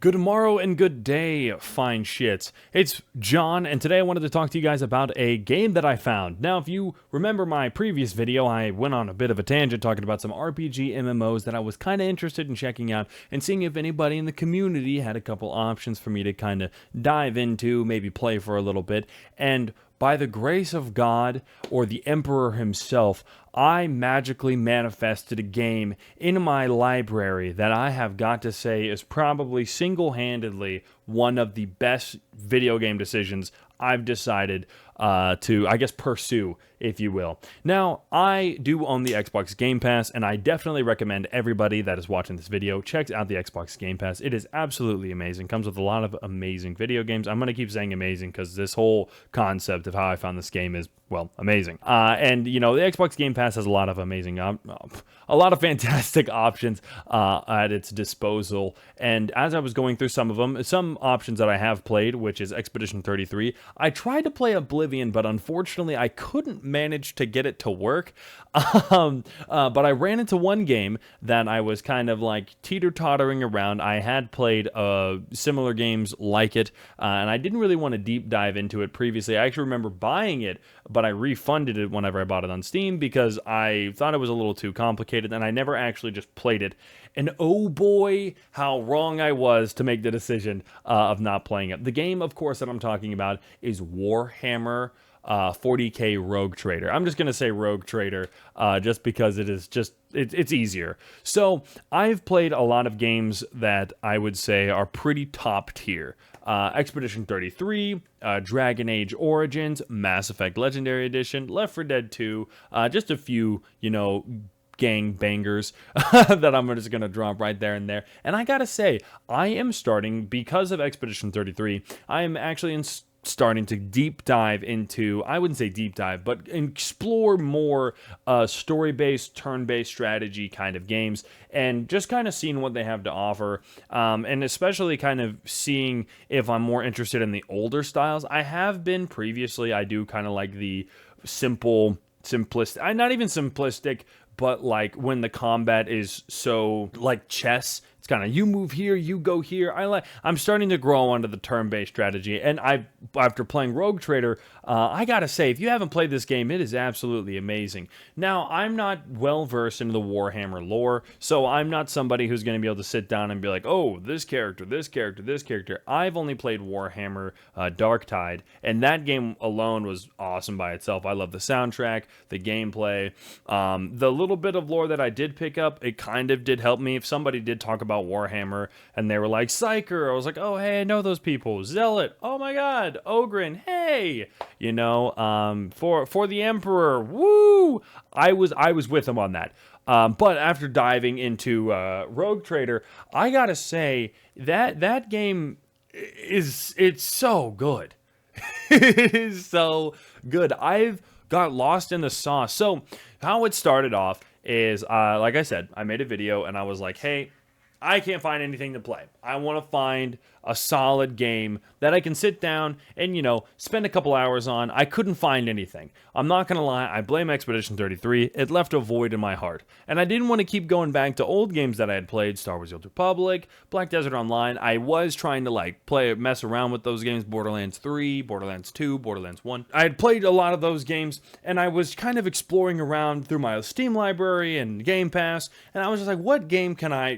Good morrow and good day, fine shits. It's John, and today I wanted to talk to you guys about a game that I found. Now, if you remember my previous video, I went on a bit of a tangent talking about some RPG MMOs that I was kind of interested in checking out and seeing if anybody in the community had a couple options for me to kind of dive into, maybe play for a little bit, and by the grace of God, or the Emperor himself, I magically manifested a game in my library that I have got to say is probably single-handedly one of the best video game decisions I've decided to, I guess, pursue, if you will. Now, I do own the Xbox Game Pass, and I definitely recommend everybody that is watching this video checks out the Xbox Game Pass. It is absolutely amazing. Comes with a lot of amazing video games. I'm going to keep saying amazing because this whole concept of how I found this game is, well, amazing. And, you know, the Xbox Game Pass has a lot of amazing, a lot of fantastic options at its disposal. And as I was going through some of them, some options that I have played, which is Expedition 33, I tried to play Oblivion, but unfortunately I couldn't manage to get it to work. But I ran into one game that I was kind of like teeter-tottering around. I had played similar games like it, and I didn't really want to deep dive into it previously. I actually remember buying it, but I refunded it whenever I bought it on Steam because I thought it was a little too complicated, and I never actually just played it. And oh boy, how wrong I was to make the decision of not playing it. The game, of course, that I'm talking about is Warhammer 40K Rogue Trader. I'm just going to say Rogue Trader just because it is just, it's easier. So I've played a lot of games that I would say are pretty top tier. Expedition 33, Dragon Age Origins, Mass Effect Legendary Edition, Left 4 Dead 2, just a few, you know, gang bangers that I'm just going to drop right there and there. And I gotta say, I am starting, because of Expedition 33, I am actually starting to deep dive into, I wouldn't say deep dive, but explore more story-based, turn-based strategy kind of games, and just kind of seeing what they have to offer, and especially kind of seeing if I'm more interested in the older styles. I have been previously. I do kind of like the simplistic, not even simplistic, but like when the combat is so like chess, it's kind of you move here, you go here. I'm starting to grow onto the turn-based strategy, and after playing Rogue Trader, I gotta say, if you haven't played this game, it is absolutely amazing. Now, I'm not well versed in the Warhammer lore, so I'm not somebody who's going to be able to sit down and be like, oh, this character, this character, this character. I've only played Warhammer Darktide, and that game alone was awesome by itself. I love the soundtrack, the gameplay, the little bit of lore that I did pick up. It kind of did help me. If somebody did talk about Warhammer and they were like Psyker, I was like, oh hey, I know those people. Zealot, oh my god. Ogren, hey, you know, for the Emperor, woo. I was with him on that. But after diving into Rogue Trader, I gotta say that game it's so good. It is so good. I've got lost in the sauce. So how it started off is, like I said, I made a video and I was like, hey, I can't find anything to play. I want to find a solid game that I can sit down and, you know, spend a couple hours on. I couldn't find anything. I'm not going to lie, I blame Expedition 33. It left a void in my heart. And I didn't want to keep going back to old games that I had played, Star Wars: The Old Republic, Black Desert Online. I was trying to, like, mess around with those games, Borderlands 3, Borderlands 2, Borderlands 1. I had played a lot of those games, and I was kind of exploring around through my Steam library and Game Pass, and I was just like, what game can I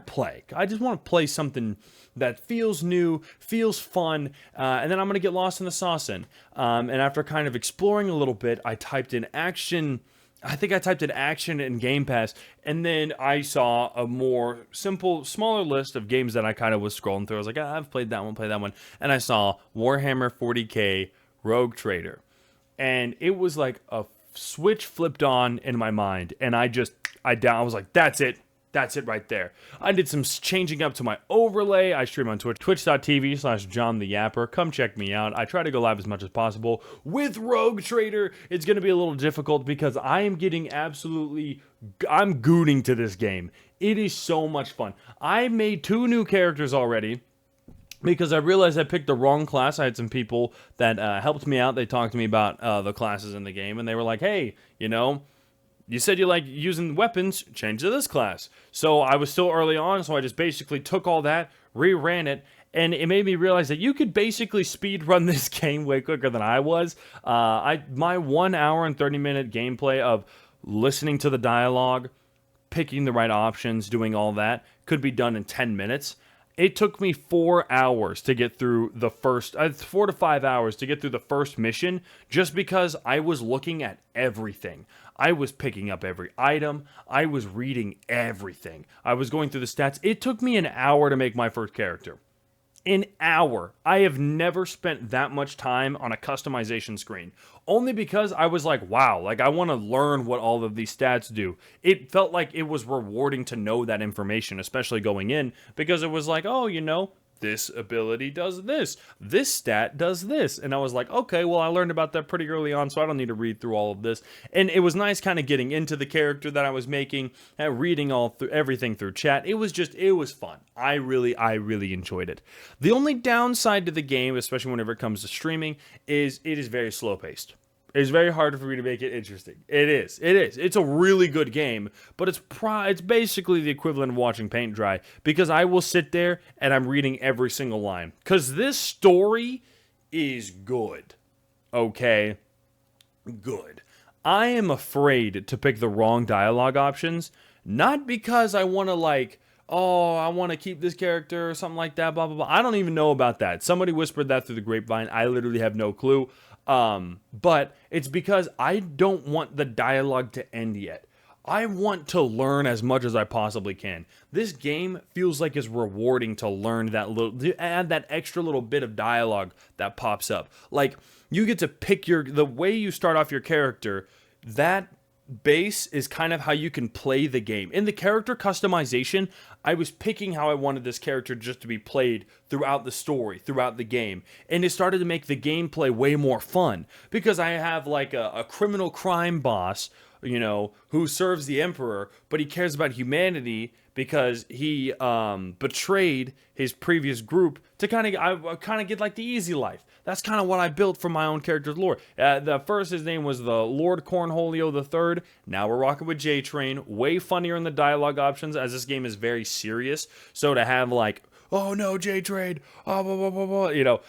play? I just want to play something that feels new, feels fun, and then I'm going to get lost in the sauce in. And after kind of exploring a little bit, I typed in action. I think I typed in action in Game Pass, and then I saw a more simple, smaller list of games that I kind of was scrolling through. I was like, I've played that one, and I saw Warhammer 40K Rogue Trader. And it was like a switch flipped on in my mind, and I was like, that's it. That's it right there. I did some changing up to my overlay. I stream on Twitch, twitch.tv/John the Yapper. Come check me out. I try to go live as much as possible. With Rogue Trader, it's going to be a little difficult because I am getting I'm gooning to this game. It is so much fun. I made 2 new characters already because I realized I picked the wrong class. I had some people that helped me out. They talked to me about the classes in the game, and they were like, hey, you know, you said you like using weapons, change to this class. So I was still early on, so I just basically took all that, reran it, and it made me realize that you could basically speed run this game way quicker than I was. My 1 hour and 30-minute gameplay of listening to the dialogue, picking the right options, doing all that, could be done in 10 minutes. It took me 4 hours to get through the first, 4 to 5 hours to get through the first mission, just because I was looking at everything. I was picking up every item. I was reading everything. I was going through the stats. It took me an hour to make my first character. An hour. I have never spent that much time on a customization screen. Only because I was like, wow, like I want to learn what all of these stats do. It felt like it was rewarding to know that information, especially going in, because it was like, oh, you know, this ability does this stat does this, and I was like, okay, well, I learned about that pretty early on, so I don't need to read through all of this. And it was nice kind of getting into the character that I was making, reading all through everything through chat. It was fun. I really enjoyed it. The only downside to the game, especially whenever it comes to streaming, is it is very slow paced. It's very hard for me to make it interesting. It is. It's a really good game, but it's basically the equivalent of watching paint dry, because I will sit there and I'm reading every single line. Because this story is good. Okay? Good. I am afraid to pick the wrong dialogue options, not because I want to like, oh, I want to keep this character or something like that, blah, blah, blah. I don't even know about that. Somebody whispered that through the grapevine. I literally have no clue. But it's because I don't want the dialogue to end yet. I want to learn as much as I possibly can. This game feels like it's rewarding to learn that to add that extra little bit of dialogue that pops up. Like, you get to pick the way you start off your character, that base is kind of how you can play the game. In the character customization, I was picking how I wanted this character just to be played throughout the story, throughout the game. And it started to make the gameplay way more fun, because I have like a criminal crime boss, you know, who serves the Emperor, but he cares about humanity because he betrayed his previous group to kind of get like the easy life. That's kind of what I built for my own character's lore. His name was the Lord Cornholio III. Now we're rocking with J-Train. Way funnier in the dialogue options, as this game is very serious. So to have like, oh no, J-Train, blah, blah, blah, blah, you know,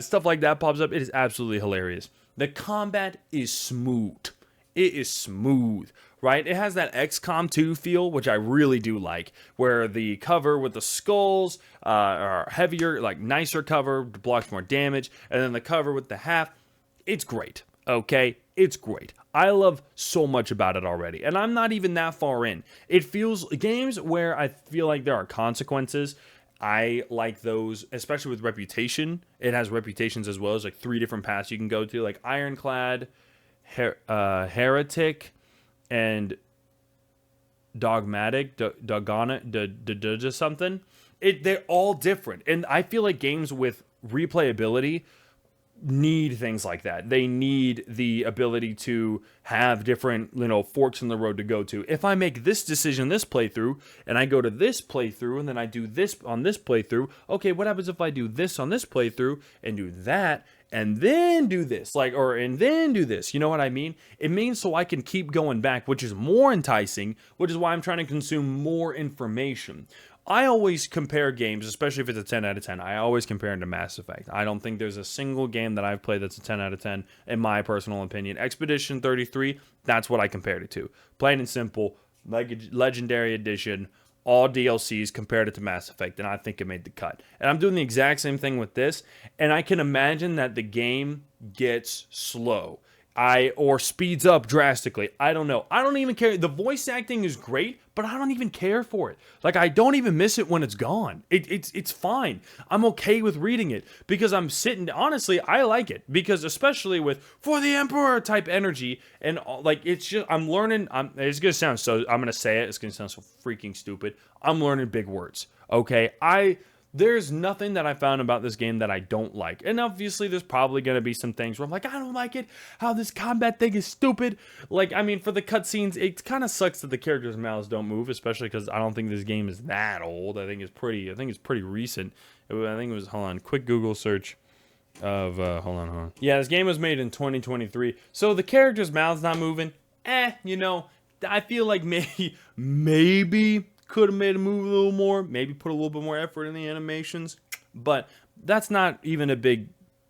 stuff like that pops up. It is absolutely hilarious. The combat is smooth. It is smooth, right? It has that XCOM 2 feel, which I really do like, where the cover with the skulls are heavier, like nicer cover, blocks more damage, and then the cover with the half, it's great, okay? It's great. I love so much about it already, and I'm not even that far in. It feels, games where I feel like there are consequences, I like those, especially with Reputation. It has reputations as well. There's like 3 different paths you can go to, like Ironclad, Heretic, and Dogmatic, something. They're all different, and I feel like games with replayability need things like that. They need the ability to have different, you know, forks in the road to go to. If I make this decision this playthrough, and I go to this playthrough, and then I do this on this playthrough, okay, what happens if I do this on this playthrough, and do that, and then do this, and then do this, you know what I mean? It means so I can keep going back, which is more enticing, which is why I'm trying to consume more information. I always compare games, especially if it's a 10 out of 10, I always compare them to Mass Effect. I don't think there's a single game that I've played that's a 10 out of 10, in my personal opinion. Expedition 33, that's what I compared it to. Plain and simple, Legendary Edition, all DLCs, compared it to Mass Effect, and I think it made the cut. And I'm doing the exact same thing with this, and I can imagine that the game gets slow. Or speeds up drastically. I don't know. I don't even care. The voice acting is great, but I don't even care for it. Like, I don't even miss it when it's gone. It's fine. I'm okay with reading it, because I'm sitting, honestly, I like it, because especially with For the Emperor type energy, and like, it's just, I'm learning, it's gonna sound so, I'm gonna say it, it's gonna sound so freaking stupid. I'm learning big words, okay? There's nothing that I found about this game that I don't like. And obviously, there's probably going to be some things where I'm like, I don't like it. How this combat thing is stupid. Like, I mean, for the cutscenes, it kind of sucks that the characters' mouths don't move, especially because I don't think this game is that old. I think it's pretty recent. I think it was, hold on, quick Google search of, hold on. Yeah, this game was made in 2023. So the characters' mouths not moving, you know, I feel like maybe Could have made a move a little more, maybe put a little bit more effort in the animations, but that's not even a big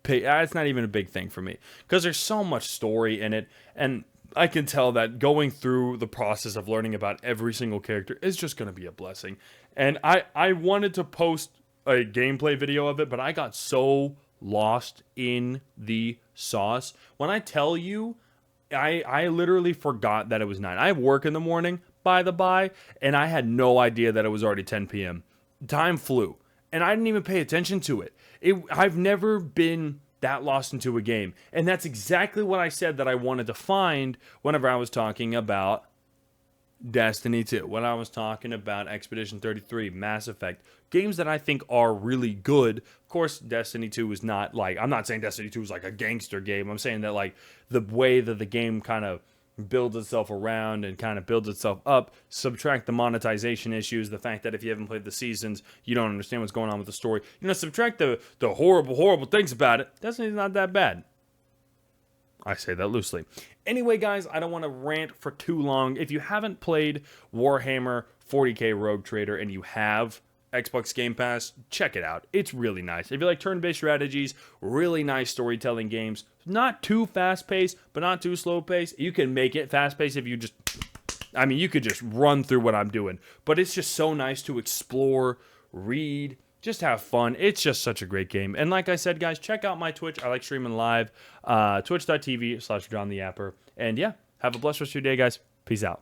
it's not even a big thing for me because there's so much story in it, and I can tell that going through the process of learning about every single character is just going to be a blessing. And I wanted to post a gameplay video of it, but I got so lost in the sauce. When I tell you, I literally forgot that it was 9. I have work in the morning, by the by, and I had no idea that it was already 10 p.m. Time flew, and I didn't even pay attention to it. I've never been that lost into a game, and that's exactly what I said that I wanted to find whenever I was talking about Destiny 2, when I was talking about Expedition 33, Mass Effect, games that I think are really good. Of course, Destiny 2 is not like, I'm not saying Destiny 2 is like a gangster game. I'm saying that like the way that the game kind of builds itself around and kind of builds itself up, subtract the monetization issues, the fact that if you haven't played the seasons, you don't understand what's going on with the story. You know, subtract the horrible things about it. Destiny's not that bad. I say that loosely. Anyway, guys, I don't want to rant for too long. If you haven't played Warhammer 40K Rogue Trader and you have Xbox Game Pass, check it out. It's really nice. If you like turn-based strategies, really nice storytelling games, not too fast-paced, but not too slow-paced. You can make it fast-paced if you just, I mean, you could just run through what I'm doing. But it's just so nice to explore, read, just have fun. It's just such a great game. And like I said, guys, check out my Twitch. I like streaming live. Twitch.tv/JohnTheApper. And yeah, have a blessed rest of your day, guys. Peace out.